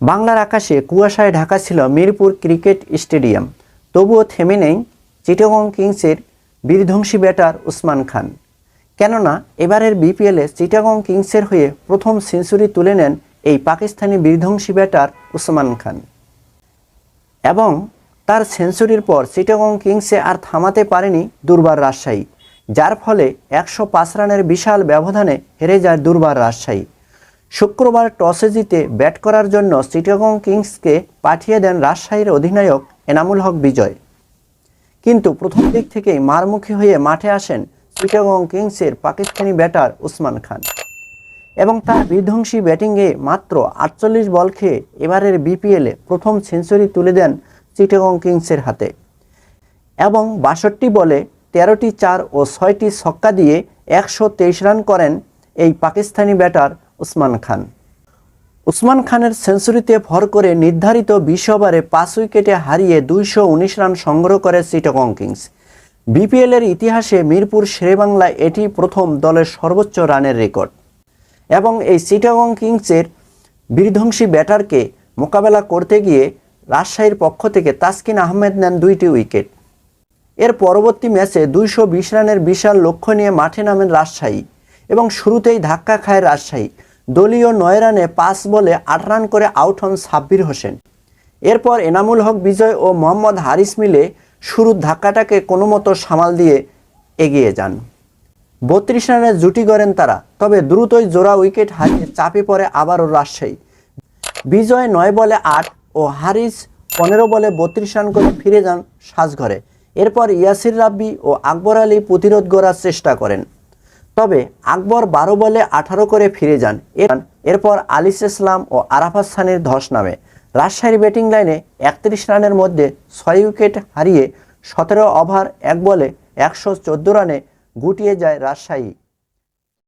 বাংলার আকাশে কুয়াশায় ঢাকা ছিল মিরপুর ক্রিকেট স্টেডিয়াম, তবুও থেমে নেই চিটাগং কিংসের বীরধ্বংসী ব্যাটার উসমান খান। কেননা এবারের বিপিএলে চিটাগং কিংসের হয়ে প্রথম সেঞ্চুরি তুলে নেন এই পাকিস্তানি বীরধ্বংসী ব্যাটার উসমান খান এবং তার সেঞ্চুরির পর চিটাগং কিংসে আর থামাতে পারেনি দুর্বার রাজশাহী, যার ফলে 105 রানের বিশাল ব্যবধানে হেরে যায় দুর্বার রাজশাহী। শুক্রবার টসে জিতে ব্যাট করার জন্য চিটাগং কিংসকে পাঠিয়ে দেন রাজশাহীর অধিনায়ক এনামুল হক বিজয়, কিন্তু প্রথম দিক থেকেই মারমুখী হয়ে মাঠে আসেন চিটাগং কিংসের পাকিস্তানি ব্যাটার উসমান খান এবং তার বিধ্বংসী ব্যাটিংয়ে মাত্র 48 বল খেয়ে এবারের বিপিএলে প্রথম সেঞ্চুরি তুলে দেন চিটাগং কিংসের হাতে এবং 62 বলে 13টি 4 ও 6টি ছক্কা দিয়ে 123 রান করেন এই পাকিস্তানি ব্যাটার উসমান খান। উসমান খানের সেঞ্চুরিতে ভর করে নির্ধারিত 20 ওভারে 5 উইকেটে হারিয়ে 219 রান সংগ্রহ করে চিটাগং কিংস। বিপিএলের ইতিহাসে মিরপুর শেরেবাংলায় এটি প্রথম দলের সর্বোচ্চ রানের রেকর্ড এবং এই চিটাগং কিংসের বীরধ্বংসী ব্যাটারকে মোকাবেলা করতে গিয়ে রাজশাহীর পক্ষ থেকে তাসকিন আহমেদ নেন 2টি উইকেট। এর পরবর্তী ম্যাচে 220 রানের বিশাল লক্ষ্য নিয়ে মাঠে নামেন রাজশাহী এবং শুরুতেই ধাক্কা খায় রাজশাহী। দলীয় 9 রানে 5 বলে 8 রান করে আউট হন সাব্বির হোসেন। এরপর এনামুল হক বিজয় ও মোহাম্মদ হারিস মিলে শুরুর ধাক্কাটাকে কোনোমতো সামাল দিয়ে এগিয়ে যান। 32 রানের জুটি গড়েন তারা, তবে দ্রুতই জোড়া উইকেট হারিয়ে চাপে পড়ে আবারও রাজশাহী। বিজয় 9 বলে 8 ও হারিস 15 বলে 32 রান করে ফিরে যান সাজঘরে। এরপর ইয়াসির রাব্বি ও আকবর আলী প্রতিরোধ গড়ার চেষ্টা করেন, তবে আকবর 12 বলে 18 করে ফিরে যান। এরপর আলিস ইসলাম ও আরাফাত সানির ধস নামে। রাজশাহীর ব্যাটিং লাইনে 31 রানের মধ্যে 6 উইকেট হারিয়ে 17 ওভার 1 বলে 114 রানে গুটিয়ে যায় রাজশাহী।